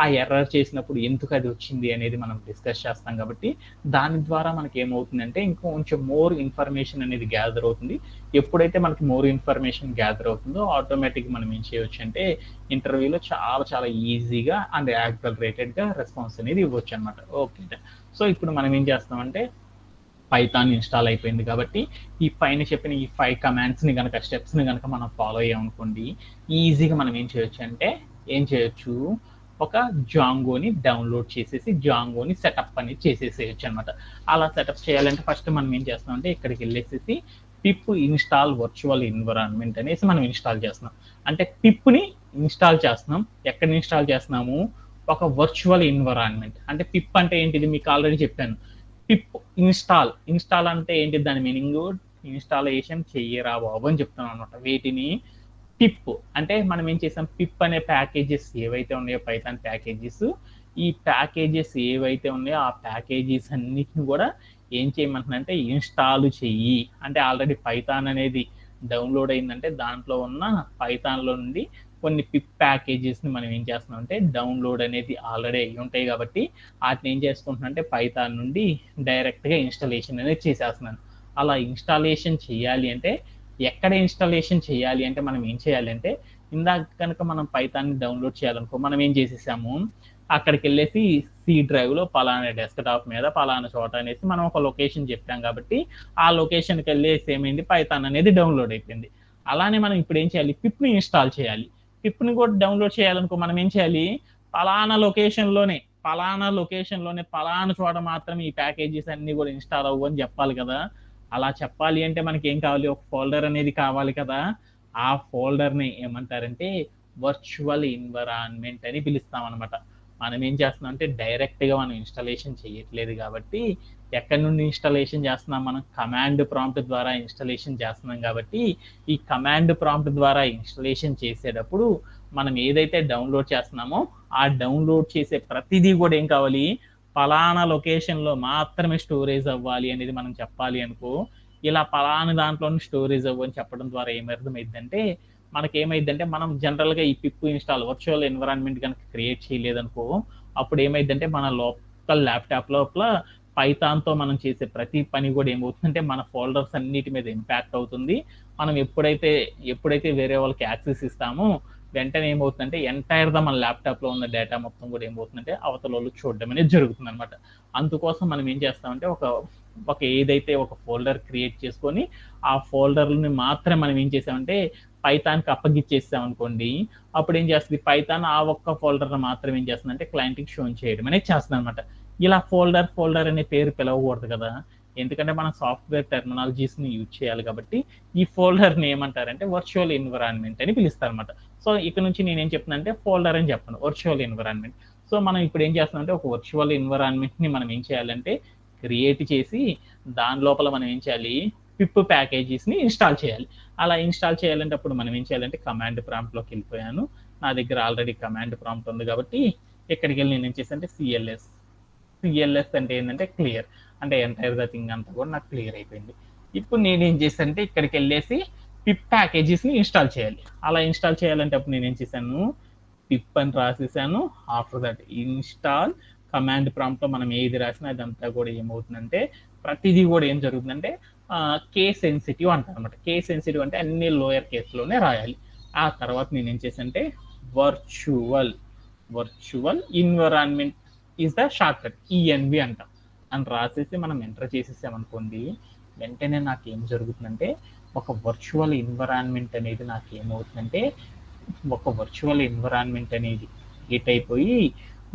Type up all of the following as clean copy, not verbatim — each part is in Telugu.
ఆ ఎర్రర్ చేసినప్పుడు ఎందుకు అది వచ్చింది అనేది మనం డిస్కస్ చేస్తాం. కాబట్టి దాని ద్వారా మనకి ఏమవుతుందంటే ఇంకొంచెం మోర్ ఇన్ఫర్మేషన్ అనేది గ్యాదర్ అవుతుంది. ఎప్పుడైతే మనకి మోర్ ఇన్ఫర్మేషన్ గ్యాదర్ అవుతుందో ఆటోమేటిక్గా మనం ఏం చేయవచ్చు అంటే ఇంటర్వ్యూలో చాలా చాలా ఈజీగా అండ్ యాక్సలరేటెడ్గా రెస్పాన్స్ అనేది ఇవ్వచ్చు అనమాట. ఓకే, సో ఇప్పుడు మనం ఏం చేస్తామంటే పైథాన్ ఇన్స్టాల్ అయిపోయింది కాబట్టి ఈ పైన చెప్పిన ఈ 5 కమాండ్స్ని కనుక స్టెప్స్ని కనుక మనం ఫాలో అయ్యామనుకోండి, ఈజీగా మనం ఏం చేయొచ్చు అంటే ఒక జాంగోని డౌన్లోడ్ చేసేసి జాంగోని సెటప్ అనేది చేసేసేయచ్చు అనమాట. అలా సెటప్ చేయాలంటే ఫస్ట్ మనం ఏం చేస్తామంటే ఇక్కడికి వెళ్ళేసేసి పిప్ ఇన్స్టాల్ వర్చువల్ ఎన్విరాన్మెంట్ అనేసి మనం ఇన్స్టాల్ చేస్తున్నాం. అంటే పిప్ని ఇన్స్టాల్ చేస్తున్నాం. ఎక్కడ ఇన్స్టాల్ చేస్తున్నాము? ఒక వర్చువల్ ఎన్విరాన్మెంట్. అంటే పిప్ అంటే ఏంటిది మీకు ఆల్రెడీ చెప్పాను. పిప్ ఇన్స్టాల్ అంటే ఏంటి? దాని మీనింగ్ ఇన్స్టాలేషన్ చెయ్యరా బాబు అని చెప్తున్నాం అనమాట. వీటిని పిప్ అంటే మనం ఏం చేసాం, పిప్ అనే ప్యాకేజెస్ ఏవైతే ఉన్నాయో పైథాన్ ప్యాకేజెస్, ఈ ప్యాకేజెస్ ఏవైతే ఉన్నాయో ఆ ప్యాకేజెస్ అన్నిటిని కూడా ఏం చేయమంటున్నారంటే ఇన్స్టాల్ చెయ్యి. అంటే ఆల్రెడీ పైథాన్ అనేది డౌన్లోడ్ అయిందంటే దాంట్లో ఉన్న పైథాన్లో నుండి కొన్ని పిప్ ప్యాకేజెస్ని మనం ఏం చేస్తున్నాం అంటే డౌన్లోడ్ అనేది ఆల్రెడీ అయ్యి ఉంటాయి కాబట్టి వాటిని ఏం చేసుకుంటున్నా అంటే పైథాన్ నుండి డైరెక్ట్గా ఇన్స్టాలేషన్ అనేది చేసేస్తున్నాను. అలా ఇన్స్టాలేషన్ చేయాలి అంటే ఎక్కడ ఇన్స్టాలేషన్ చేయాలి అంటే మనం ఏం చేయాలి అంటే ఇందాక కనుక మనం పైథాన్ని డౌన్లోడ్ చేయాలనుకో మనం ఏం చేసేసాము, అక్కడికి వెళ్ళేసి సి డ్రైవ్లో పలానా డెస్క్టాప్ మీద పలానా చోట అనేసి మనం ఒక లొకేషన్ చెప్పాం కాబట్టి ఆ లొకేషన్కి వెళ్ళేసి ఏమైంది, పైథాన్ అనేది డౌన్లోడ్ అయిపోయింది. అలానే మనం ఇప్పుడు ఏం చేయాలి, పిప్ని ఇన్స్టాల్ చేయాలి. పిప్ని కూడా డౌన్లోడ్ చేయాలనుకో మనం ఏం చేయాలి, పలానా లొకేషన్లోనే పలానా చోట మాత్రమే ఈ ప్యాకేజెస్ అన్ని కూడా ఇన్స్టాల్ అవ్వు అని చెప్పాలి కదా. అలా చెప్పాలి అంటే మనకి ఏం కావాలి, ఒక ఫోల్డర్ అనేది కావాలి కదా. ఆ ఫోల్డర్ని ఏమంటారంటే వర్చువల్ ఎన్విరాన్మెంట్ అని పిలుస్తాం అనమాట. మనం ఏం చేస్తున్నాం అంటే డైరెక్ట్గా మనం ఇన్స్టాలేషన్ చేయట్లేదు కాబట్టి ఎక్కడి నుండి ఇన్స్టాలేషన్ చేస్తున్నాం, మనం కమాండ్ ప్రాంప్ట్ ద్వారా ఇన్స్టాలేషన్ చేస్తున్నాం కాబట్టి ఈ కమాండ్ ప్రాంప్ట్ ద్వారా ఇన్స్టాలేషన్ చేసేటప్పుడు మనం ఏదైతే డౌన్లోడ్ చేస్తున్నామో ఆ డౌన్లోడ్ చేసే ప్రతిదీ కూడా ఏం కావాలి, పలానా లొకేషన్లో మాత్రమే స్టోరేజ్ అవ్వాలి అనేది మనం చెప్పాలి అనుకో. ఇలా పలానా దాంట్లో స్టోరేజ్ అవ్వని చెప్పడం ద్వారా ఏమర్థమైందంటే మనకేమైందంటే మనం జనరల్గా ఈ పిప్ ఇన్స్టాల్ వర్చువల్ ఎన్విరాన్మెంట్ కనుక క్రియేట్ చేయలేదనుకో అప్పుడు ఏమైందంటే మన లోకల్ ల్యాప్టాప్ లోపల పైథాన్తో మనం చేసే ప్రతి పని కూడా ఏమవుతుందంటే మన ఫోల్డర్స్ అన్నిటి మీద ఇంపాక్ట్ అవుతుంది. మనం ఎప్పుడైతే వేరే వాళ్ళకి యాక్సెస్ ఇస్తామో వెంటనే ఏమవుతుందంటే ఎంటైర్గా మన ల్యాప్టాప్లో ఉన్న డేటా మొత్తం కూడా ఏమవుతుందంటే అవతల వాళ్ళు చూడడం అనేది జరుగుతుంది అనమాట. అందుకోసం మనం ఏం చేస్తామంటే ఏదైతే ఒక ఫోల్డర్ క్రియేట్ చేసుకొని ఆ ఫోల్డర్ని మాత్రమే మనం ఏం చేసామంటే పైథాన్కి అప్పగిచ్చేసాం అనుకోండి, అప్పుడు ఏం చేస్తుంది పైథాన్ ఆ ఒక్క ఫోల్డర్ని మాత్రం ఏం చేస్తుంది అంటే క్లయింట్కి షో చేయడం అనేది చేస్తుంది అనమాట. ఇలా ఫోల్డర్ అనే పేరు పిలవకూడదు కదా, ఎందుకంటే మనం సాఫ్ట్వేర్ టెర్మినాలజీస్ని యూజ్ చేయాలి కాబట్టి ఈ ఫోల్డర్ని ఏమంటారంటే వర్చువల్ ఎన్విరాన్మెంట్ అని పిలుస్తారు అనమాట. సో ఇక్కడ నుంచి నేనేం చెప్తున్నా అంటే ఫోల్డర్ అని చెప్పను, వర్చువల్ ఎన్విరాన్మెంట్. సో మనం ఇప్పుడు ఏం చేస్తామంటే ఒక వర్చువల్ ఎన్విరాన్మెంట్ని మనం ఏం చేయాలంటే క్రియేట్ చేసి దాని లోపల మనం ఏం చేయాలి, పిప్ ప్యాకేజెస్ని ఇన్స్టాల్ చేయాలి. అలా ఇన్స్టాల్ చేయాలంటే అప్పుడు మనం ఏం చేయాలంటే కమాండ్ ప్రాంప్ట్లోకి వెళ్ళిపోయాను. నా దగ్గర ఆల్రెడీ కమాండ్ ప్రాంప్ట్ ఉంది కాబట్టి ఇక్కడికి వెళ్ళి నేను ఏం చేశానంటే సిఎల్ఎస్ అంటే ఏంటంటే క్లియర్, అంటే ఎంటైర్ ద థింగ్ అంతా కూడా నాకు క్లియర్ అయిపోయింది. ఇప్పుడు నేనేం చేశానంటే ఇక్కడికి వెళ్ళేసి పిప్ ప్యాకేజెస్ని ఇన్స్టాల్ చేయాలి. అలా ఇన్స్టాల్ చేయాలంటే అప్పుడు నేనేం చేశాను, పిప్ అని రాసేసాను. ఆఫ్టర్ దట్ ఇన్స్టాల్ కమాండ్ ప్రాంప్ట్లో మనం ఏది రాసినా అదంతా కూడా ఏమవుతుందంటే ప్రతిదీ కూడా ఏం జరుగుతుందంటే కేస్ సెన్సిటివ్ అంటారు అనమాట. కేస్ సెన్సిటివ్ అంటే అన్ని లోయర్ కేసులోనే రాయాలి. ఆ తర్వాత నేను ఏం చేశానంటే virtual environment is the short cut, ENV అంటాం అని రాసేసి మనం ఎంటర్ చేసేసామనుకోండి, వెంటనే నాకు ఏం జరుగుతుందంటే ఒక వర్చువల్ ఎన్విరాన్మెంట్ అనేది నాకు ఏమవుతుందంటే క్రియేట్ అయిపోయి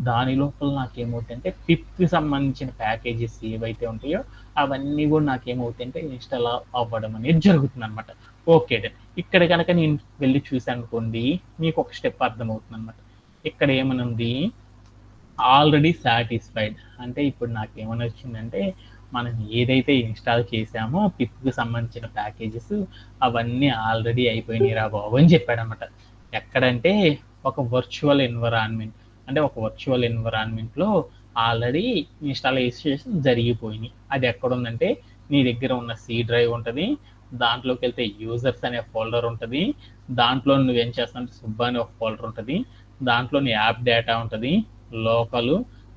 దాని లోపల నాకేమవుతాయంటే పిప్కి సంబంధించిన ప్యాకేజెస్ ఏవైతే ఉంటాయో అవన్నీ కూడా నాకేమవుతాయంటే ఇన్స్టాల్ అవ్వడం అనేది జరుగుతుంది అనమాట. ఓకే, ఇక్కడ కనుక నేను వెళ్ళి చూసాను అనుకోండి, మీకు ఒక స్టెప్ అర్థమవుతుంది అనమాట. ఇక్కడ ఏమని ఉంది, ఆల్రెడీ సాటిస్ఫైడ్. అంటే ఇప్పుడు నాకు ఏమని వచ్చిందంటే మనం ఏదైతే ఇన్స్టాల్ చేసామో పిప్కి సంబంధించిన ప్యాకేజెస్ అవన్నీ ఆల్రెడీ అయిపోయినాయి రా బాబు అని చెప్పాడనమాట. ఎక్కడంటే ఒక వర్చువల్ ఎన్విరాన్మెంట్, అంటే ఒక వర్చువల్ ఎన్విరాన్మెంట్లో ఆల్రెడీ ఇన్స్టాలేషన్ జరిగిపోయినాయి. అది ఎక్కడ ఉందంటే నీ దగ్గర ఉన్న సి డ్రైవ్ ఉంటుంది, దాంట్లోకి వెళ్తే యూజర్స్ అనే ఫోల్డర్ ఉంటుంది, దాంట్లో నువ్వేం చేస్తావు సుబ్బా అనే ఒక ఫోల్డర్ ఉంటుంది, దాంట్లోని యాప్ డేటా ఉంటుంది, లోకల్,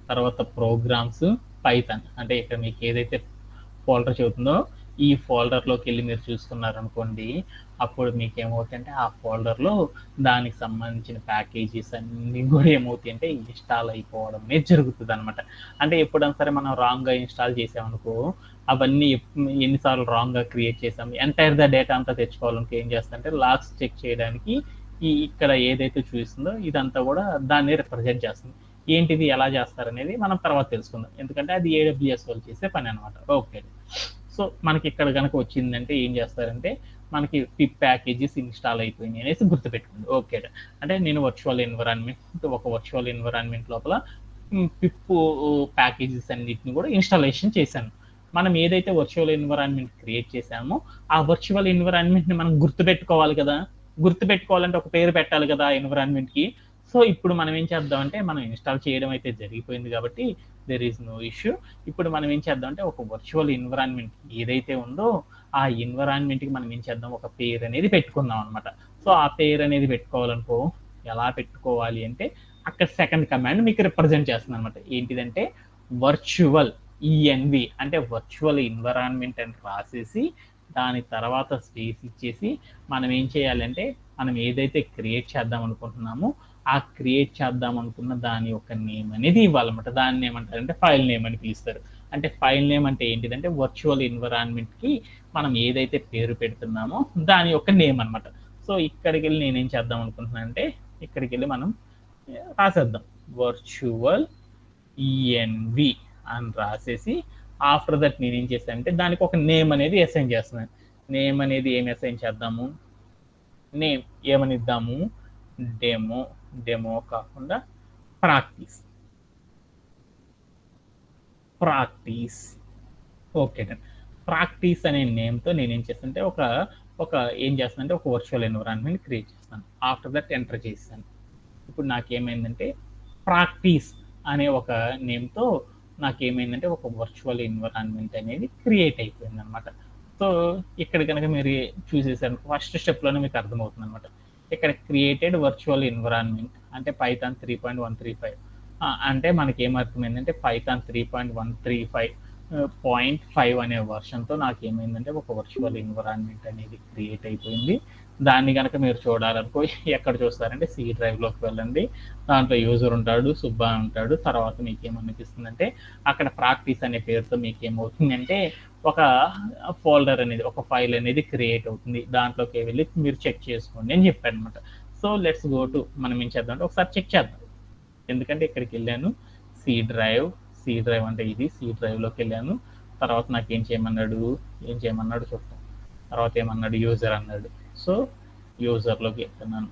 తర్వాత ప్రోగ్రామ్స్, పైథాన్. అంటే ఇక్కడ మీకు ఏదైతే ఫోల్డర్ చెబుతుందో ఈ ఫోల్డర్లోకి వెళ్ళి మీరు చూసుకున్నారనుకోండి, అప్పుడు మీకు ఏమవుతాయంటే ఆ ఫోల్డర్లో దానికి సంబంధించిన ప్యాకేజెస్ అన్నీ కూడా ఏమవుతాయి అంటే ఇన్స్టాల్ అయిపోవడం అనేది జరుగుతుంది అనమాట. అంటే ఎప్పుడైనా సరే మనం రాంగ్గా ఇన్స్టాల్ చేసామనుకో, అవన్నీ ఎన్నిసార్లు రాంగ్గా క్రియేట్ చేసాం, ఎంటైర్ ద డేటా అంతా తెచ్చుకోవాలనుకో ఏం చేస్తారంటే లాగ్స్ చెక్ చేయడానికి ఇక్కడ ఏదైతే చూస్తుందో ఇదంతా కూడా దాన్ని రిప్రజెంట్ చేస్తుంది. ఏంటిది ఎలా చేస్తారనేది మనం తర్వాత తెలుసుకుందాం, ఎందుకంటే అది ఏడబ్ల్యూఎస్ వాళ్ళు చేసే పని అనమాట. ఓకే, సో మనకి ఇక్కడ కనుక వచ్చిందంటే ఏం చేస్తారంటే మనకి పిప్ ప్యాకేజెస్ ఇన్స్టాల్ అయిపోయినాయి అనేసి గుర్తుపెట్టుకోండి. ఓకే, అంటే నేను వర్చువల్ ఎన్విరాన్మెంట్ లోపల పిప్ ప్యాకేజెస్ అన్నిటిని కూడా ఇన్స్టాలేషన్ చేశాను. మనం ఏదైతే వర్చువల్ ఎన్విరాన్మెంట్ క్రియేట్ చేసామో ఆ వర్చువల్ ఎన్విరాన్మెంట్ని మనం గుర్తుపెట్టుకోవాలి కదా. గుర్తుపెట్టుకోవాలంటే ఒక పేరు పెట్టాలి కదా ఎన్విరాన్మెంట్కి. సో ఇప్పుడు మనం ఏం చేద్దామంటే మనం ఇన్స్టాల్ చేయడం అయితే జరిగిపోయింది కాబట్టి దెర్ ఈజ్ నో ఇష్యూ. ఇప్పుడు మనం ఏం చేద్దామంటే ఒక వర్చువల్ ఎన్విరాన్మెంట్ ఏదైతే ఉందో ఆ ఎన్విరాన్మెంట్కి మనం ఏం చేద్దాం, ఒక పేరు అనేది పెట్టుకుందాం అనమాట. సో ఆ పేరు అనేది పెట్టుకోవాలనుకో ఎలా పెట్టుకోవాలి అంటే అక్కడ సెకండ్ కమాండ్ మీకు రిప్రజెంట్ చేస్తుంది అనమాట. ఏంటిదంటే వర్చువల్ ఈఎన్వి అంటే వర్చువల్ ఎన్విరాన్మెంట్ అని రాసేసి దాని తర్వాత స్పేస్ ఇచ్చేసి మనం ఏం చేయాలంటే మనం ఏదైతే క్రియేట్ చేద్దాం అనుకుంటున్నామో ఆ క్రియేట్ చేద్దాం అనుకున్న దాని యొక్క నేమ్ అనేది ఇవ్వాలన్నమాట. దాన్ని ఏమంటారంటే ఫైల్ నేమ్ అని పిలుస్తారు. అంటే ఫైల్ నేమ్ అంటే ఏంటిదంటే వర్చువల్ ఎన్విరాన్మెంట్కి మనం ఏదైతే పేరు పెడుతున్నామో దాని యొక్క నేమ్ అనమాట. సో ఇక్కడికి వెళ్ళి నేనేం చేద్దాం అనుకుంటున్నాను అంటే ఇక్కడికి వెళ్ళి మనం రాసేద్దాం వర్చువల్ ఈఎన్వి అని రాసేసి ఆఫ్టర్ దట్ నేనేం చేస్తాను అంటే దానికి ఒక నేమ్ అనేది అసైన్ చేస్తున్నాను. నేమ్ అనేది ఏమి అసైన్ చేద్దాము, నేమ్ ఏమని ఇద్దాము, డెమో కాకుండా ప్రాక్టీస్. ఓకే, ప్రాక్టీస్ అనే నేమ్తో నేనేం చేస్తానంటే ఒక ఏం చేస్తానంటే ఒక వర్చువల్ ఎన్విరాన్మెంట్ క్రియేట్ చేస్తాను. ఆఫ్టర్ దట్ ఎంటర్ చేస్తాను. ఇప్పుడు నాకేమైందంటే ప్రాక్టీస్ అనే ఒక నేమ్తో నాకేమైందంటే ఒక వర్చువల్ ఎన్విరాన్మెంట్ అనేది క్రియేట్ అయిపోయింది అనమాట. సో ఇక్కడ కనుక మీరు చూసేసారు ఫస్ట్ స్టెప్లోనే మీకు అర్థమవుతుంది అనమాట. ఇక్కడ క్రియేటెడ్ వర్చువల్ ఎన్విరాన్మెంట్ అంటే పైథాన్ 3.135 అంటే మనకి ఏమర్థమైందంటే పైథాన్ 3.135.5 అనే వర్షన్తో నాకు ఏమైందంటే ఒక వర్చువల్ ఎన్విరాన్మెంట్ అనేది క్రియేట్ అయిపోయింది. దాన్ని కనుక మీరు చూడాలనుకో ఎక్కడ చూస్తారంటే సి డ్రైవ్లోకి వెళ్ళండి. దాంట్లో యూజర్ ఉంటాడు, సుబ్బా ఉంటాడు. తర్వాత మీకు ఏమనిపిస్తుందంటే అక్కడ ప్రాక్టీస్ అనే పేరుతో మీకు ఏమవుతుందంటే ఒక ఫోల్డర్ అనేది ఒక ఫైల్ అనేది క్రియేట్ అవుతుంది. దాంట్లోకి వెళ్ళి మీరు చెక్ చేసుకోండి అని చెప్పాను అనమాట. సో లెట్స్ గో టు మనం ఏం చేద్దాం అంటే ఒకసారి చెక్ చేద్దాం. ఎందుకంటే ఇక్కడికి వెళ్ళాను సి డ్రైవ్ అంటే ఇది సి డ్రైవ్లోకి వెళ్ళాను. తర్వాత నాకు ఏం చేయమన్నాడు చూద్దాం. తర్వాత ఏమన్నాడు యూజర్ అన్నాడు. సో యూజర్లోకి వెళ్తున్నాను,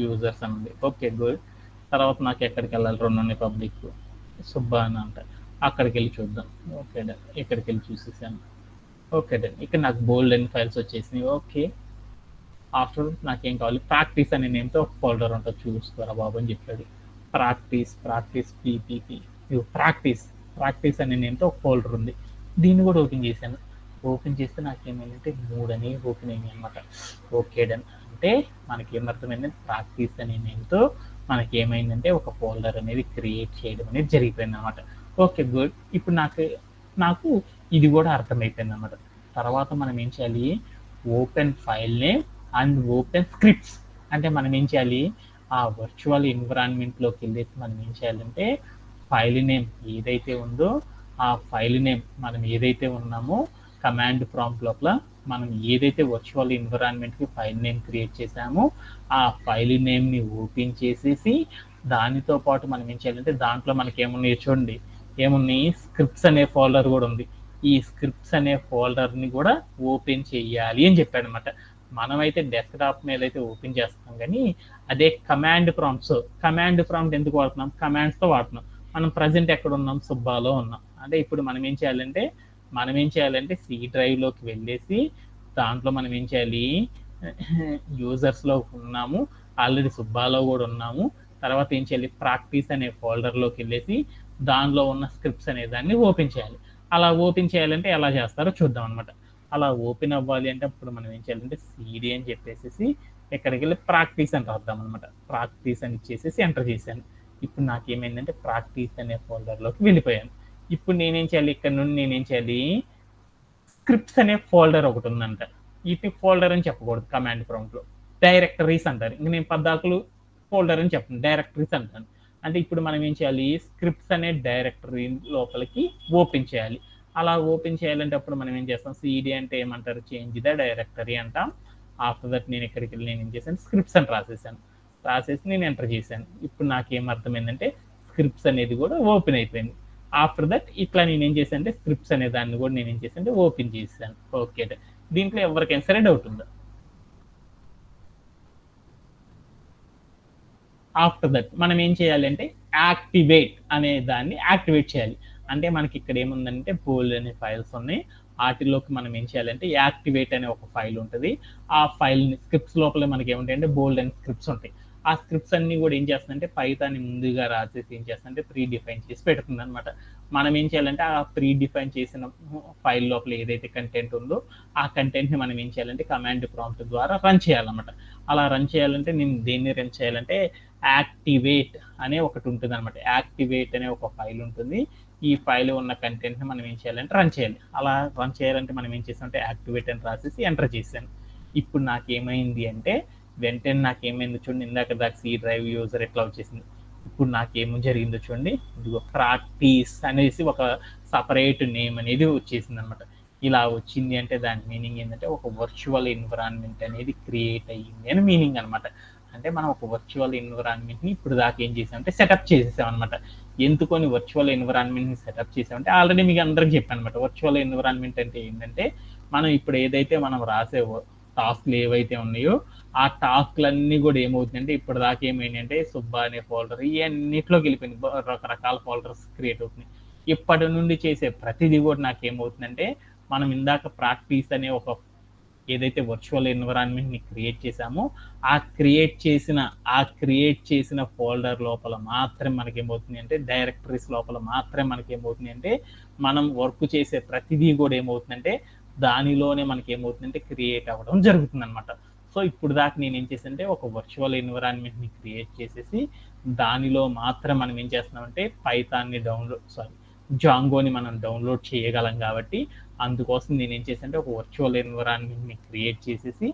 యూజర్స్ అన్నది. Okay good. తర్వాత నాకు ఎక్కడికి వెళ్ళాలి, రెండు ఉన్నాయి పబ్లిక్ సుబ్బా అని అంట. అక్కడికి వెళ్ళి చూద్దాం. ఓకే డన్, ఇక్కడికి వెళ్ళి చూసేసాను. ఓకే డన్, ఇక్కడ నాకు బోల్డ్ అండ్ ఫైల్స్ వచ్చేసినాయి. ఓకే, ఆఫ్టర్ నాకేం కావాలి, ప్రాక్టీస్ అనే నేమ్తో ఒక ఫోల్డర్ ఉంటుంది చూసుకోరా బాబు అని చెప్పాడు. ప్రాక్టీస్ పీపీపీ ప్రాక్టీస్ అనే నేమ్తో ఒక ఫోల్డర్ ఉంది. దీన్ని కూడా ఓపెన్ చేశాను. ఓపెన్ చేస్తే నాకేమైందంటే 3 అనేవి ఓపెన్ అయ్యాయి అనమాట. ఓకే డన్, అంటే మనకి ఏమర్థమైందంటే ప్రాక్టీస్ అనే నేమ్తో మనకి ఏమైందంటే ఒక ఫోల్డర్ అనేది క్రియేట్ చేయడం అనేది జరిగిపోయింది అనమాట. ఓకే గుడ్, ఇప్పుడు నాకు ఇది కూడా అర్థమైపోయింది అనమాట. తర్వాత మనం ఏం చేయాలి, open file name and open scripts. అంటే మనం ఏం చేయాలి, ఆ వర్చువల్ ఎన్విరాన్మెంట్లోకి వెళ్ళేసి మనం ఏం చేయాలంటే ఫైల్ నేమ్ ఏదైతే ఉందో ఆ ఫైల్ నేమ్ మనం ఏదైతే ఉన్నామో కమాండ్ ప్రాంప్ట్ లోపల మనం ఏదైతే వర్చువల్ ఎన్విరాన్మెంట్కి ఫైల్ నేమ్ క్రియేట్ చేసామో ఆ ఫైల్ నేమ్ని ఓపెన్ చేసేసి దానితో పాటు మనం ఏం చేయాలంటే దాంట్లో మనకి ఏమున్నాయి చూడండి, ఏమున్నాయి స్క్రిప్ట్స్ అనే ఫోల్డర్ కూడా ఉంది. ఈ స్క్రిప్ట్స్ అనే ఫోల్డర్ని కూడా ఓపెన్ చేయాలి అని చెప్పాడు అనమాట. మనమైతే డెస్క్టాప్ మీద అయితే ఓపెన్ చేస్తాం, కానీ అదే కమాండ్ ప్రాంప్ట్ ఎందుకు వాడుతున్నాం, కమాండ్స్తో వాడుతున్నాం. మనం ప్రజెంట్ ఎక్కడ ఉన్నాం, సుబ్బాలో ఉన్నాం. అంటే ఇప్పుడు మనం ఏం చేయాలంటే సి డ్రైవ్లోకి వెళ్ళేసి దాంట్లో మనం ఏం చేయాలి, యూజర్స్లో ఉన్నాము, ఆల్రెడీ సుబ్బాలో కూడా ఉన్నాము. తర్వాత ఏం చేయాలి, ప్రాక్టీస్ అనే ఫోల్డర్లోకి వెళ్ళేసి దానిలో ఉన్న స్క్రిప్ట్స్ అనే దాన్ని ఓపెన్ చేయాలి. అలా ఓపెన్ చేయాలంటే ఎలా చేస్తారో చూద్దాం అనమాట. అలా ఓపెన్ అవ్వాలి అంటే అప్పుడు మనం ఏం చేయాలంటే సిడి అని చెప్పేసి ఎక్కడికి వెళ్ళి ప్రాక్టీస్ అని రాద్దాం అనమాట. ప్రాక్టీస్ అని ఇచ్చేసేసి ఎంటర్ చేశాను. ఇప్పుడు నాకేమైందంటే ప్రాక్టీస్ అనే ఫోల్డర్లోకి వెళ్ళిపోయాను. ఇప్పుడు నేనేం చేయాలి, ఇక్కడ నుండి నేనేం చేయాలి, స్క్రిప్ట్స్ అనే ఫోల్డర్ ఒకటి ఉందంట. వీటిని ఫోల్డర్ అని చెప్పకూడదు కమాండ్ ప్రాంప్ట్లో, డైరెక్టరీస్ అంటారు. ఇంక నేను పద్దాకులు ఫోల్డర్ అని చెప్పను, డైరెక్టరీస్ అంటాను. అంటే ఇప్పుడు మనం ఏం చేయాలి, స్క్రిప్ట్స్ అనే డైరెక్టరీ లోపలికి ఓపెన్ చేయాలి. అలా ఓపెన్ చేయాలంటే అప్పుడు మనం ఏం చేస్తాం, సిడి అంటే ఏమంటారు, చేంజ్ ద డైరెక్టరీ అంటాం. ఆఫ్టర్ దట్ నేను ఇక్కడికి వెళ్ళి నేను ఏం చేశాను, స్క్రిప్ట్స్ అని రాసేసి నేను ఎంటర్ చేశాను. ఇప్పుడు నాకేం అర్థమైందంటే స్క్రిప్ట్స్ అనేది కూడా ఓపెన్ అయిపోయింది. ఆఫ్టర్ దట్ ఇట్లా నేను ఏం చేశాను అంటే స్క్రిప్ట్స్ అనే దాన్ని కూడా నేను ఏం చేశాను, ఓపెన్ చేశాను. ఓకే, దీంట్లో ఎవరికైనా సరే డౌట్ ఉందా? ఆఫ్టర్ దట్ మనం ఏం చేయాలి అంటే యాక్టివేట్ అనే దాన్ని యాక్టివేట్ చేయాలి. అంటే మనకి ఇక్కడ ఏముందంటే బోల్డ్ అనే ఫైల్స్ ఉన్నాయి. వాటిలోకి మనం ఏం చేయాలంటే యాక్టివేట్ అనే ఒక ఫైల్ ఉంటుంది. ఆ ఫైల్ని స్క్రిప్ట్స్ లోపల మనకి ఏముంటాయంటే బోల్డ్ అనే స్క్రిప్ట్స్ ఉంటాయి. ఆ స్క్రిప్ట్స్ అన్ని కూడా ఏం చేస్తుందంటే పైథాన్ ముందుగా రాసేసి ఏం చేస్తుందంటే ప్రీ డిఫైన్ చేసి పెడుతుంది అనమాట. మనం ఏం చేయాలంటే ఆ ప్రీ డిఫైన్ చేసిన ఫైల్ లోపల ఏదైతే కంటెంట్ ఉందో ఆ కంటెంట్ని మనం ఏం చేయాలంటే కమాండ్ ప్రాంప్ట్ ద్వారా రన్ చేయాలన్నమాట. అలా రన్ చేయాలంటే నేను దేన్ని రన్ చేయాలంటే యాక్టివేట్ అనే ఒకటి ఉంటుంది అనమాట. యాక్టివేట్ అనే ఒక ఫైల్ ఉంటుంది. ఈ ఫైల్ ఉన్న కంటెంట్ని మనం ఏం చేయాలంటే రన్ చేయాలి. అలా రన్ చేయాలంటే మనం ఏం చేసామంటే యాక్టివేట్ అని రాసేసి ఎంటర్ చేశాను. ఇప్పుడు నాకేమైంది అంటే వెంటనే నాకేమైందో చూడండి, ఇందాక దాకా సి డ్రైవ్ యూజర్ ఎట్లా వచ్చేసింది. ఇప్పుడు నాకేమో జరిగిందో చూడండి, ఇదిగో ప్రాక్టీస్ అనేసి ఒక సపరేట్ నేమ్ అనేది వచ్చేసింది అనమాట. ఇలా వచ్చింది అంటే దాని మీనింగ్ ఏంటంటే ఒక వర్చువల్ ఎన్విరాన్మెంట్ అనేది క్రియేట్ అయ్యింది అని మీనింగ్ అనమాట. అంటే మనం ఒక వర్చువల్ ఎన్విరాన్మెంట్ని ఇప్పుడు దాకా ఏం చేసామంటే సెటప్ చేసేసాం అనమాట. ఎందుకొని వర్చువల్ ఎన్విరాన్మెంట్ని సెటప్ చేసామంటే ఆల్రెడీ మీకు అందరికి చెప్పాను అనమాట. వర్చువల్ ఎన్విరాన్మెంట్ అంటే ఏంటంటే మనం ఇప్పుడు ఏదైతే మనం రాసే టాస్క్లు ఏవైతే ఉన్నాయో ఆ టాస్క్లన్నీ కూడా ఏమవుతుందంటే ఇప్పుడు దాకా ఏమైందంటే సుబ్బా అనే ఫోల్డర్ ఇవన్నిట్లోకి వెళ్ళిపోయింది. రకరకాల ఫోల్డర్స్ క్రియేట్ అవుతున్నాయి. ఇప్పటి నుండి చేసే ప్రతిదీ కూడా నాకు ఏమవుతుందంటే మనం ఇందాక ప్రాక్టీస్ అనే ఒక ఏదైతే వర్చువల్ ఎన్విరాన్మెంట్ని క్రియేట్ చేసామో ఆ క్రియేట్ చేసిన ఫోల్డర్ లోపల మాత్రం మనకేమవుతుంది అంటే డైరెక్టరీస్ లోపల మాత్రం మనకేమవుతుంది అంటే మనం వర్క్ చేసే ప్రతిదీ కూడా ఏమవుతుందంటే దానిలోనే మనకి ఏమవుతుందంటే క్రియేట్ అవ్వడం జరుగుతుంది అనమాట. సో ఇప్పుడు దాకా నేను ఏం చేశానంటే ఒక వర్చువల్ ఎన్విరాన్మెంట్ని క్రియేట్ చేసేసి దానిలో మాత్రం మనం ఏం చేస్తున్నామంటే పైథాన్ని జాంగోని మనం డౌన్లోడ్ చేయగలం. కాబట్టి అందుకోసం నేను ఏం చేశానంటే ఒక వర్చువల్ ఎన్విరాన్మెంట్ని క్రియేట్ చేసేసి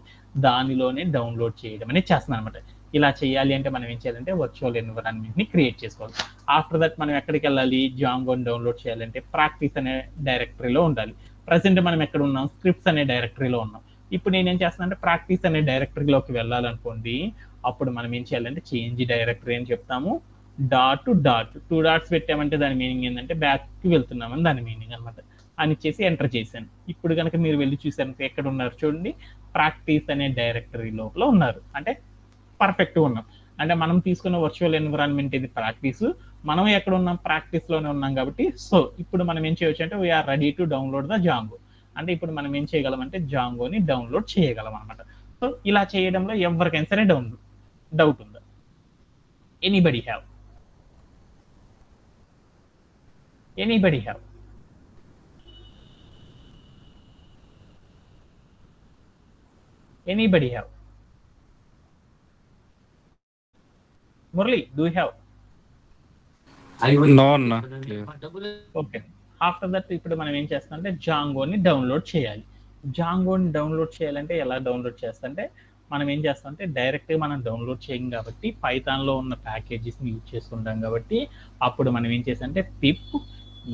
దానిలోనే డౌన్లోడ్ చేయడం అనేది చేస్తున్నాను అనమాట. ఇలా చేయాలి అంటే మనం ఏం చేయాలంటే వర్చువల్ ఎన్విరాన్మెంట్ని క్రియేట్ చేసుకోవాలి. ఆఫ్టర్ దట్ మనం ఎక్కడికి వెళ్ళాలి, జాంగోని డౌన్లోడ్ చేయాలంటే ప్రాక్టీస్ అనే డైరెక్టరీలో ఉండాలి. ప్రజెంట్ మనం ఎక్కడ ఉన్నాం, స్క్రిప్ట్స్ అనే డైరెక్టరీలో ఉన్నాం. ఇప్పుడు నేనేం చేస్తానంటే ప్రాక్టీస్ అనే డైరెక్టరీలోకి వెళ్ళాలనుకోండి, అప్పుడు మనం ఏం చేయాలంటే చేంజ్ డైరెక్టరీ అని చెప్తాము. డాట్ 2 డాట్స్ పెట్టామంటే దాని మీనింగ్ ఏంటంటే బ్యాక్కి వెళ్తున్నామని దాని మీనింగ్ అనమాట. అని చేసి ఎంటర్ చేశాను. ఇప్పుడు కనుక మీరు వెళ్ళి చూసారు ఎక్కడ ఉన్నారు చూడండి, ప్రాక్టీస్ అనే డైరెక్టరీ లోపల ఉన్నారు. అంటే పర్ఫెక్ట్గా ఉన్నాం. అంటే మనం తీసుకున్న వర్చువల్ ఎన్విరాన్మెంట్ ఇది ప్రాక్టీస్, మనం ఎక్కడ ఉన్నాం, ప్రాక్టీస్లోనే ఉన్నాం. కాబట్టి సో ఇప్పుడు మనం ఏం చేయవచ్చు అంటే we're ready to download the Django. అంటే ఇప్పుడు మనం ఏం చేయగలం అంటే జాంగోని డౌన్లోడ్ చేయగలం అనమాట. సో ఇలా చేయడంలో ఎవరికైనా సరే డౌట్ ఉందా? Anybody have? Anybody have? Anybody have? Murali, do you have? No. Okay. After that ఇప్పుడు మనం ఏం చేస్తామంటే జాంగోని డౌన్లోడ్ చేయాలి. జాంగోని డౌన్లోడ్ చేయాలంటే ఎలా డౌన్లోడ్ చేస్తామంటే మనం ఏం చేస్తామంటే డైరెక్ట్గా మనం డౌన్లోడ్ చేయం కాబట్టి పైథాన్లో ఉన్న ప్యాకేజెస్ని యూజ్ చేస్తుంటాం. కాబట్టి అప్పుడు మనం ఏం చేస్తామంటే పిప్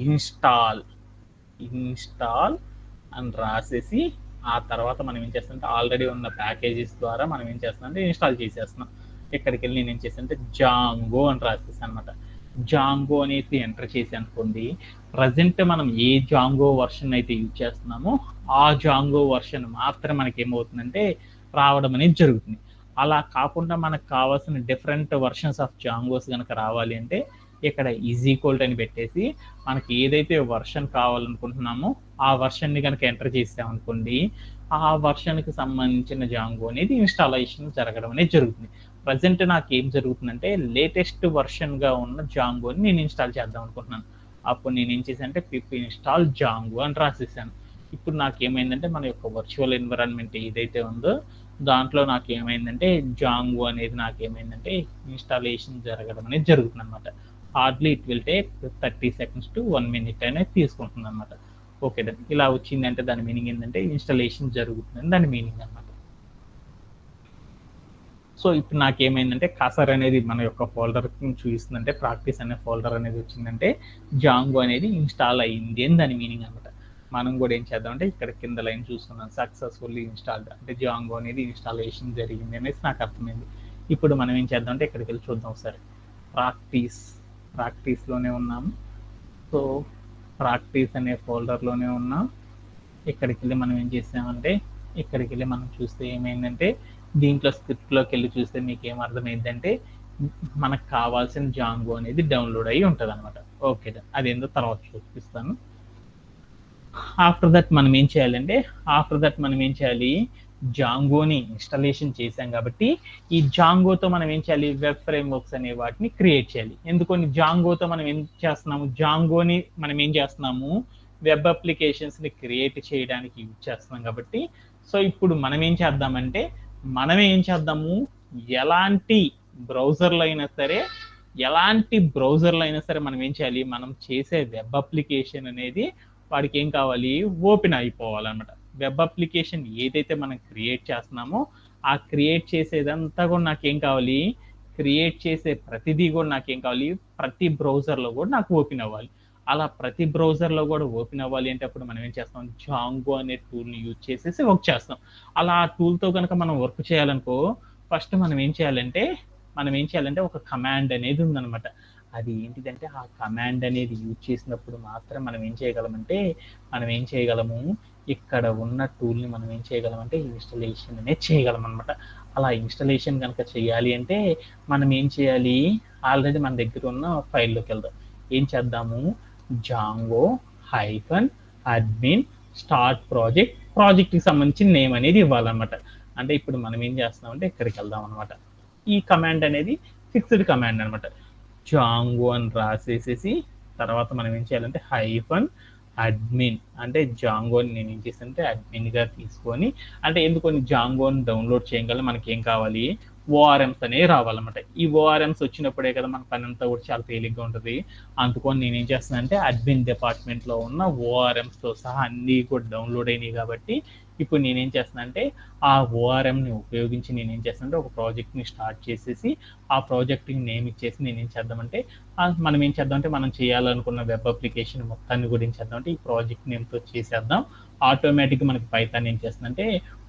ఇన్స్టాల్ అని రాసేసి ఆ తర్వాత మనం ఏం చేస్తామంటే ఆల్రెడీ ఉన్న ప్యాకేజెస్ ద్వారా మనం ఏం చేస్తామంటే ఇన్స్టాల్ చేసేస్తున్నాం. ఇక్కడికి వెళ్ళి నేను ఏం చేస్తానంటే జాంగో అని రాసేసాను అనమాట. జాంగో అనేది ఎంటర్ చేసి అనుకోండి, ప్రజెంట్ మనం ఏ జాంగో వర్షన్ అయితే యూజ్ చేస్తున్నామో ఆ జాంగో వర్షన్ మాత్రం మనకి ఏమవుతుందంటే రావడం అనేది జరుగుతుంది. అలా కాకుండా మనకు కావాల్సిన డిఫరెంట్ వర్షన్స్ ఆఫ్ జాంగోస్ కనుక రావాలి అంటే ఇక్కడ ఈక్వల్ అని పెట్టేసి మనకి ఏదైతే వర్షన్ కావాలనుకుంటున్నామో ఆ వర్షన్ని కనుక ఎంటర్ చేసామనుకోండి, ఆ వర్షన్కి సంబంధించిన జాంగో అనేది ఇన్స్టాలేషన్ జరగడం అనేది జరుగుతుంది. ప్రజెంట్ నాకు ఏం జరుగుతుందంటే లేటెస్ట్ వర్షన్గా ఉన్న జాంగోని నేను ఇన్స్టాల్ చేద్దాం అనుకుంటున్నాను. అప్పుడు నేను ఏం చేశాను అంటే పిప్ ఇన్స్టాల్ జాంగో అని రాసేసాను. ఇప్పుడు నాకు ఏమైందంటే మన యొక్క వర్చువల్ ఎన్విరాన్మెంట్ ఏదైతే ఉందో దాంట్లో నాకు ఏమైందంటే జాంగో అనేది నాకేమైందంటే ఇన్స్టాలేషన్ జరగడం అనేది జరుగుతుంది అనమాట. Hardly it will take 30 seconds to 1 minute అనేది తీసుకుంటుంది అనమాట. ఓకే దెన్ ఇలా వచ్చిందంటే దాని మీనింగ్ ఏంటంటే ఇన్స్టాలేషన్ జరుగుతుందని దాని మీనింగ్ అనమాట. సో ఇప్పుడు నాకేమైందంటే కసర్ అనేది మన యొక్క ఫోల్డర్ చూపిస్తుందంటే ప్రాక్టీస్ అనే ఫోల్డర్ అనేది వచ్చిందంటే జాంగో అనేది ఇన్స్టాల్ అయ్యింది అని దాని మీనింగ్ అనమాట. మనం కూడా ఏం చేద్దామంటే ఇక్కడ కింద లైన్ చూస్తున్నాం సక్సెస్ఫుల్లీ ఇన్స్టాల్డ్ అంటే జాంగో అనేది ఇన్స్టాలేషన్ జరిగింది అనేసి నాకు అర్థమైంది. ఇప్పుడు మనం ఏం చేద్దామంటే ఇక్కడికి వెళ్ళి చూద్దాం ఒకసారి. ప్రాక్టీస్లోనే ఉన్నాము. సో ప్రాక్టీస్ అనే ఫోల్డర్లోనే ఉన్నాం. ఇక్కడికి వెళ్ళి మనం ఏం చేసామంటే ఇక్కడికి వెళ్ళి మనం చూస్తే ఏమైందంటే దీంట్లో స్క్రిప్ట్లోకి వెళ్ళి చూస్తే మీకు ఏం అర్థమైందంటే మనకు కావాల్సిన జాంగో అనేది డౌన్లోడ్ అయ్యి ఉంటుంది అనమాట. ఓకే అదేందో తర్వాత చూపిస్తాను. ఆఫ్టర్ దట్ మనం ఏం చేయాలి జాంగోని ఇన్స్టాలేషన్ చేసాం కాబట్టి ఈ జాంగోతో మనం ఏం చేయాలి వెబ్ ఫ్రేమ్వర్క్స్ అనే వాటిని క్రియేట్ చేయాలి. ఎందుకని జాంగోతో మనం ఏం చేస్తున్నాము జాంగోని మనం ఏం చేస్తున్నాము వెబ్ అప్లికేషన్స్ని క్రియేట్ చేయడానికి యూజ్ చేస్తున్నాం కాబట్టి సో ఇప్పుడు మనం ఏం చేద్దాము ఎలాంటి బ్రౌజర్లో అయినా సరే మనం ఏం చేయాలి మనం చేసే వెబ్ అప్లికేషన్ అనేది వాడికి ఏం కావాలి ఓపెన్ అయిపోవాలన్నమాట. వెబ్ అప్లికేషన్ ఏదైతే మనం క్రియేట్ చేస్తున్నామో ఆ క్రియేట్ చేసేదంతా కూడా నాకేం కావాలి క్రియేట్ చేసే ప్రతిదీ కూడా నాకేం కావాలి ప్రతి బ్రౌజర్లో కూడా నాకు ఓపెన్ అవ్వాలి. అలా ప్రతి బ్రౌజర్లో కూడా ఓపెన్ అవ్వాలి అంటే అప్పుడు మనం ఏం చేస్తాం జాంగో అనే టూల్ని యూజ్ చేసేసి వర్క్ చేస్తాం. అలా ఆ టూల్తో కనుక మనం వర్క్ చేయాలనుకో ఫస్ట్ మనం ఏం చేయాలంటే ఒక కమాండ్ అనేది ఉందన్నమాట. అది ఏంటిదంటే ఆ కమాండ్ అనేది యూజ్ చేసినప్పుడు మాత్రం మనం ఏం చేయగలము ఇక్కడ ఉన్న టూల్ని మనం ఏం చేయగలమంటే ఇన్స్టాలేషన్ అనేది చేయగలం అనమాట. అలా ఇన్స్టాలేషన్ కనుక చేయాలి అంటే మనం ఏం చేయాలి ఆల్రెడీ మన దగ్గర ఉన్న ఫైల్లోకి వెళ్దాం. ఏం చేద్దాము జాంగో -admin స్టార్ట్ ప్రాజెక్ట్కి సంబంధించిన నేమ్ అనేది ఇవ్వాలన్నమాట. అంటే ఇప్పుడు మనం ఏం చేస్తున్నామంటే ఇక్కడికి వెళ్దాం అనమాట. ఈ కమాండ్ అనేది ఫిక్స్డ్ కమాండ్ అనమాట. జాంగో అని రాసేసేసి తర్వాత మనం ఏం చేయాలంటే -admin అంటే జాంగోని నేను ఏం చేస్తానంటే అడ్మిన్గా తీసుకొని అంటే ఎందుకొని జాంగోని డౌన్లోడ్ చేయగల మనకి ఏం కావాలి ఓఆర్ఎంస్ అనేవి రావాలన్నమాట. ఈ ఓఆర్ఎంస్ వచ్చినప్పుడే కదా మన పని అంతా కూడా చాలా తేలిగ్గా ఉంటుంది. అందుకని నేను ఏం చేస్తానంటే అడ్మిన్ డిపార్ట్మెంట్లో ఉన్న ఓఆర్ఎంస్తో సహా అన్నీ కూడా డౌన్లోడ్ అయినాయి కాబట్టి ఇప్పుడు నేనేం చేస్తానంటే ఆ ఓఆర్ఎంని ఉపయోగించి నేనేం చేస్తానంటే ఒక ప్రాజెక్ట్ని స్టార్ట్ చేసేసి ఆ ప్రాజెక్ట్ని నేమ్ ఇచ్చేసి నేనేం చేద్దామంటే మనం చేయాలనుకున్న వెబ్ అప్లికేషన్ మొత్తాన్ని కూడా ఏం చేద్దామంటే ఈ ప్రాజెక్ట్ నేమ్తో చేసేద్దాం. ఆటోమేటిక్గా మనకి పైథాన్ ఏం చేస్తుందంటే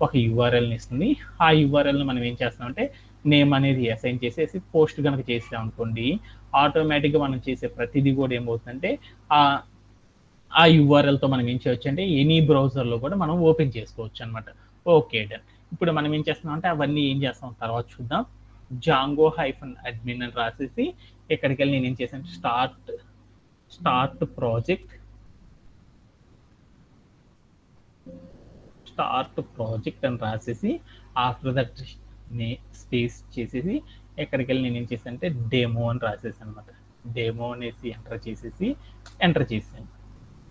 ఒక యూఆర్ఎల్ని ఇస్తుంది. ఆ యూఆర్ఎల్ని మనం ఏం చేస్తామంటే నేమ్ అనేది అసైన్ చేసేసి పోస్ట్ కనుక చేసాం అనుకోండి ఆటోమేటిక్గా మనం చేసే ప్రతిదీ కూడా ఏమవుతుందంటే ఆ యూఆర్ఎల్తో మనం ఏం చేయొచ్చు అంటే ఎనీ బ్రౌజర్లో కూడా మనం ఓపెన్ చేసుకోవచ్చు అనమాట. Okay done. ఇప్పుడు మనం ఏం చేస్తున్నాం అంటే అవన్నీ ఏం చేస్తాం తర్వాత చూద్దాం. జాంగో -admin అని రాసేసి ఎక్కడికి వెళ్ళి నేను ఏం చేశాను స్టార్ట్ ప్రాజెక్ట్ అని రాసేసి ఆఫ్టర్ దట్ స్పేస్ చేసేసి ఎక్కడికి వెళ్ళి నేను ఏం చేశాను అంటే డెమో అని రాసేసాను అనమాట. డెమో అనేసి ఎంటర్ చేశాను.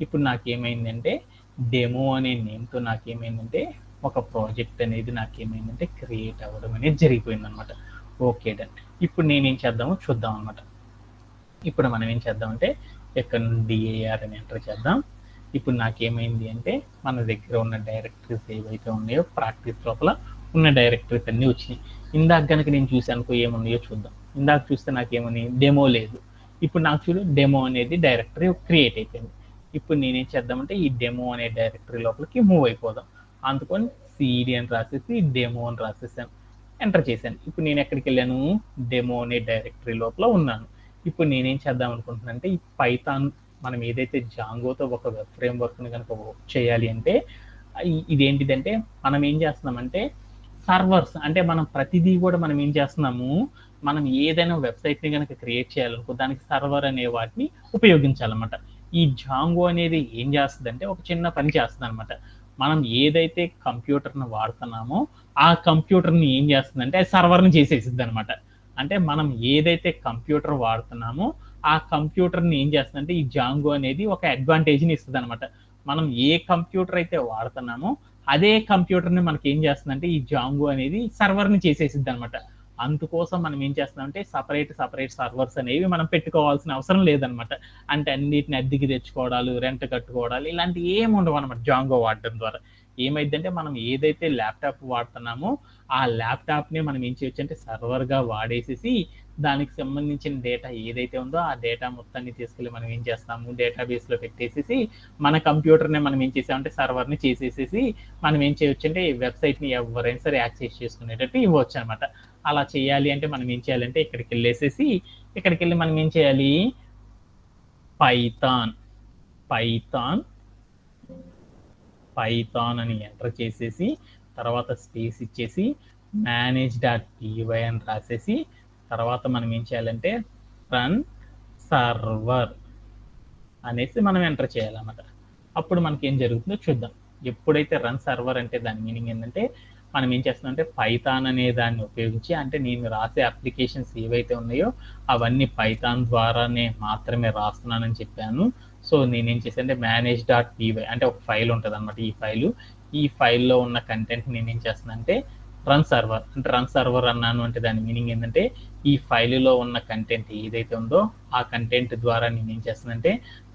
ఇప్పుడు నాకేమైందంటే డెమో అనే నేమ్తో నాకేమైందంటే ఒక ప్రాజెక్ట్ అనేది నాకేమైందంటే క్రియేట్ అవ్వడం అనేది జరిగిపోయింది అనమాట. Okay done. ఇప్పుడు నేనేం చేద్దామో చూద్దాం అనమాట. ఇప్పుడు మనం ఏం చేద్దామంటే ఎక్కడ నుండి DAR అని ఎంటర్ చేద్దాం. ఇప్పుడు నాకేమైంది అంటే మన దగ్గర ఉన్న డైరెక్టరీస్ ఏవైతే ఉన్నాయో ప్రాక్టీస్ లోపల ఉన్న డైరెక్టరీస్ అన్నీ వచ్చినాయి. ఇందాక కనుక నేను చూసానుకో ఏమున్నాయో చూద్దాం. ఇందాక చూస్తే నాకేమని డెమో లేదు. ఇప్పుడు నాకు చూడు డెమో అనేది డైరెక్టరీ క్రియేట్ అయిపోయింది. ఇప్పుడు నేనేం చేద్దామంటే ఈ డెమో అనే డైరెక్టరీ లోపలికి మూవ్ అయిపోదాం. అందుకని CD అని రాసేసి డెమో అని రాసేసాను, ఎంటర్ చేశాను. ఇప్పుడు నేను ఎక్కడికి వెళ్ళాను డెమో అనే డైరెక్టరీ లోపల ఉన్నాను. ఇప్పుడు నేనేం చేద్దాం అనుకుంటున్నాను అంటే ఈ పైథాన్ మనం ఏదైతే జాంగోతో ఒక వెబ్ ఫ్రేమ్వర్క్ని కనుక వర్క్ చేయాలి అంటే ఇదేంటిదంటే మనం ఏం చేస్తున్నామంటే సర్వర్స్ అంటే మనం ప్రతిదీ కూడా మనం ఏం చేస్తున్నాము మనం ఏదైనా వెబ్సైట్ని కనుక క్రియేట్ చేయాలనుకో దానికి సర్వర్ అనే వాటిని ఉపయోగించాలన్నమాట. ఈ జాంగో అనేది ఏం చేస్తుంది అంటే ఒక చిన్న పని చేస్తుంది అనమాట. మనం ఏదైతే కంప్యూటర్ని వాడుతున్నామో ఆ కంప్యూటర్ని ఏం చేస్తుందంటే సర్వర్ని చేసేసిద్ది అనమాట. అంటే మనం ఏదైతే కంప్యూటర్ వాడుతున్నామో ఆ కంప్యూటర్ని ఏం చేస్తుందంటే ఈ జాంగో అనేది ఒక అడ్వాంటేజ్ని ఇస్తుంది అనమాట. మనం ఏ కంప్యూటర్ అయితే వాడుతున్నామో అదే కంప్యూటర్ని మనకి ఏం చేస్తుందంటే ఈ జాంగో అనేది సర్వర్ని చేసేసిద్ది అనమాట. అందుకోసం మనం ఏం చేస్తామంటే సపరేట్ సర్వర్స్ అనేవి మనం పెట్టుకోవాల్సిన అవసరం లేదనమాట. అంటే అన్నిటిని అద్దెకి తెచ్చుకోవడాలు, రెంట్ కట్టుకోవడాలు ఇలాంటివి ఏమి ఉండవు అనమాట జాంగో వాడడం ద్వారా. ఏమైందంటే మనం ఏదైతే ల్యాప్టాప్ వాడుతున్నామో ఆ ల్యాప్టాప్ని మనం ఏం చేయొచ్చు అంటే సర్వర్గా వాడేసేసి దానికి సంబంధించిన డేటా ఏదైతే ఉందో ఆ డేటా మొత్తాన్ని తీసుకెళ్ళి మనం ఏం చేస్తాము డేటాబేస్లో పెట్టేసేసి మన కంప్యూటర్ని మనం ఏం చేసామంటే సర్వర్ని చేసేసేసి మనం ఏం చేయొచ్చు అంటే వెబ్సైట్ని ఎవరైనా సరే యాక్సెస్ చేసుకునేటట్టు ఇవ్వచ్చు అనమాట. అలా చేయాలి అంటే మనం ఏం చేయాలంటే ఇక్కడికి వెళ్ళేసేసి ఇక్కడికి వెళ్ళి మనం ఏం చేయాలి పైథాన్ అని ఎంటర్ చేసేసి తర్వాత స్పేస్ ఇచ్చేసి manage.py అని రాసేసి తర్వాత మనం ఏం చేయాలంటే రన్ సర్వర్ అనేసి మనం ఎంటర్ చేయాలన్నమాట. అప్పుడు మనకి ఏం జరుగుతుందో చూద్దాం. ఎప్పుడైతే రన్ సర్వర్ అంటే దాని మీనింగ్ ఏంటంటే మనం ఏం చేస్తున్నామంటే పైథాన్ అనే దాన్ని ఉపయోగించి అంటే నేను రాసే అప్లికేషన్స్ ఏవైతే ఉన్నాయో అవన్నీ పైథాన్ ద్వారానే మాత్రమే రాస్తున్నానని చెప్పాను. సో నేనేం చేశానంటే manage.py అంటే ఒక ఫైల్ ఉంటుంది అనమాట. ఈ ఫైల్లో ఉన్న కంటెంట్ నేనేం చేస్తున్నానంటే రన్ సర్వర్ అన్నాను అంటే దాని మీనింగ్ ఏంటంటే ఈ ఫైలులో ఉన్న కంటెంట్ ఏదైతే ఉందో ఆ కంటెంట్ ద్వారా నేనేం చేస్తానంటే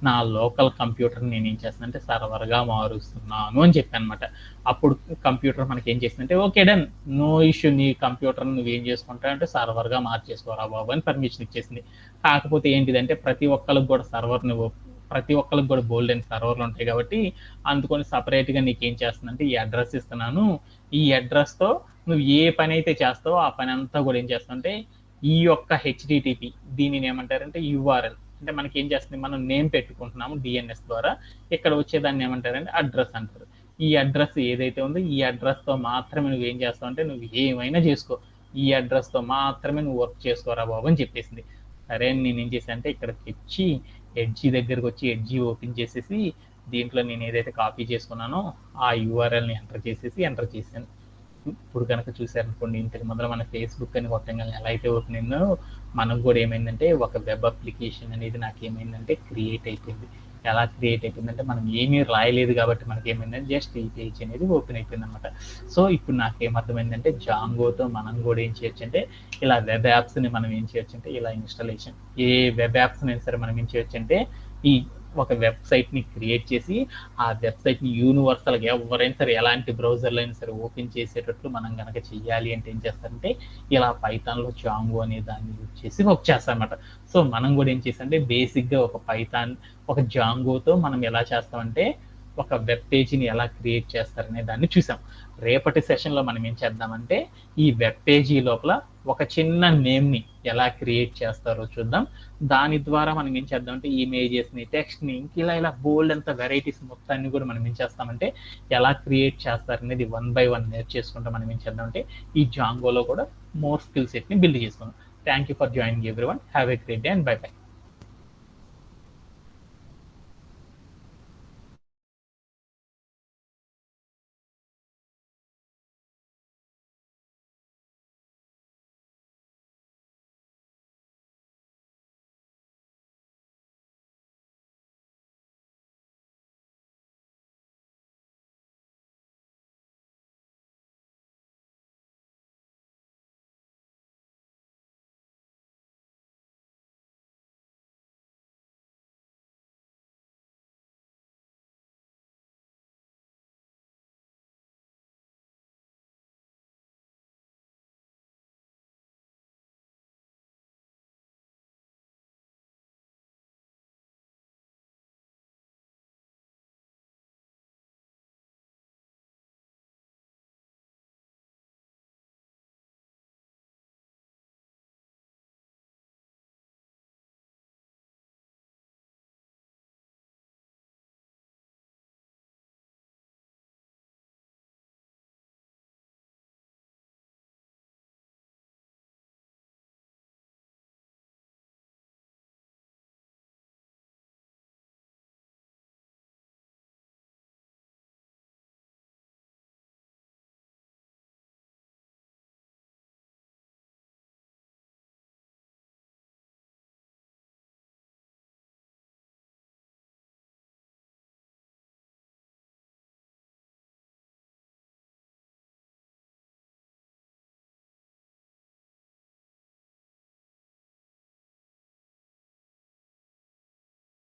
నా లోకల్ కంప్యూటర్ నేనేం చేస్తానంటే సర్వర్గా మారుస్తున్నాను అని చెప్పాను అనమాట. అప్పుడు కంప్యూటర్ మనకి ఏం చేసిందంటే ఓకే డన్, నో ఇష్యూ, నీ కంప్యూటర్ నువ్వేం చేసుకుంటావు అంటే సర్వర్గా మార్చేసుకోరా బాబు అని పర్మిషన్ ఇచ్చేసింది. కాకపోతే ఏంటిదంటే ప్రతి ఒక్కరికి కూడా బోల్డ్ అండ్ సర్వర్లు ఉంటాయి కాబట్టి అందుకొని సపరేట్గా నీకేం చేస్తుందంటే ఈ అడ్రస్ ఇస్తున్నాను. ఈ అడ్రస్తో నువ్వు ఏ పని అయితే చేస్తావో ఆ పని అంతా కూడా ఏం చేస్తావంటే ఈ యొక్క హెచ్డిటిపి దీనిని ఏమంటారంటే యూఆర్ఎల్ అంటే మనకి ఏం చేస్తుంది మనం నేమ్ పెట్టుకుంటున్నాము డిఎన్ఎస్ ద్వారా, ఇక్కడ వచ్చేదాన్ని ఏమంటారంటే అడ్రస్ అంటారు. ఈ అడ్రస్ ఏదైతే ఉందో ఈ అడ్రస్తో మాత్రమే నువ్వు ఏం చేస్తావు అంటే నువ్వు ఏమైనా చేసుకో, ఈ అడ్రస్తో మాత్రమే నువ్వు వర్క్ చేసుకోరా బాబు అని చెప్పేసింది. సరే నేను ఏం చేశాను అంటే ఇక్కడికి వచ్చి ఎడ్జీ దగ్గరకు వచ్చి ఎడ్జీ ఓపెన్ చేసేసి దీంట్లో నేను ఏదైతే కాపీ చేసుకున్నానో ఆ యూఆర్ఎల్ని ఎంటర్ చేశాను. ఇప్పుడు కనుక చూసారనుకోండి ఇంతకు ముందర మన ఫేస్బుక్ అని కొట్టంగానే ఎలా అయితే ఓపెన్ అయిందో మనకు కూడా ఏమైందంటే ఒక వెబ్ అప్లికేషన్ అనేది నాకు ఏమైందంటే క్రియేట్ అయిపోయింది. ఎలా క్రియేట్ అయిపోయిందంటే మనం ఏమీ రాయలేదు కాబట్టి మనకి ఏమైందంటే జస్ట్ ఈ పేజ్ అనేది ఓపెన్ అయిపోయింది అనమాట. సో ఇప్పుడు నాకు ఏమర్థమైందంటే జాంగోతో మనం కూడా ఏం చేయొచ్చు అంటే ఇలా వెబ్ యాప్స్ని మనం ఏం చేయొచ్చు అంటే ఇలా ఇన్స్టాలేషన్ ఏ వెబ్ యాప్స్ని సరే మనం ఏం చేయొచ్చు అంటే ఈ ఒక వెబ్సైట్ని క్రియేట్ చేసి ఆ వెబ్సైట్ని యూనివర్సల్గా ఎవరైనా సరే ఎలాంటి బ్రౌజర్లో అయినా సరే ఓపెన్ చేసేటట్లు మనం కనుక చెయ్యాలి అంటే ఏం చేస్తారంటే ఇలా పైథాన్లో జాంగో అనే దాన్ని యూజ్ చేసి వర్క్ చేస్తామన్నమాట. సో మనం కూడా ఏం చేస్తామంటే బేసిక్గా ఒక జాంగోతో మనం ఎలా చేస్తామంటే ఒక వెబ్ పేజీని ఎలా క్రియేట్ చేస్తారనే దాన్ని చూసాం. రేపటి సెషన్లో మనం ఏం చేద్దామంటే ఈ వెబ్ పేజీ లోపల ఒక చిన్న నేమ్ని ఎలా క్రియేట్ చేస్తారో చూద్దాం. దాని ద్వారా మనం ఏం చేద్దామంటే ఇమేజెస్ని, టెక్స్ట్ని ఇలా బోల్డ్ అంత వెరైటీస్ మొత్తాన్ని కూడా మనం ఏం చేస్తామంటే ఎలా క్రియేట్ చేస్తారనేది 1 by 1 నేర్చేసుకుంటాం. మనం ఏం చేద్దామంటే ఈ జాంగోలో కూడా మోర్ స్కిల్ సెట్ని బిల్డ్ చేసుకుందాం. Thank you for joining everyone. Have a great day and by by.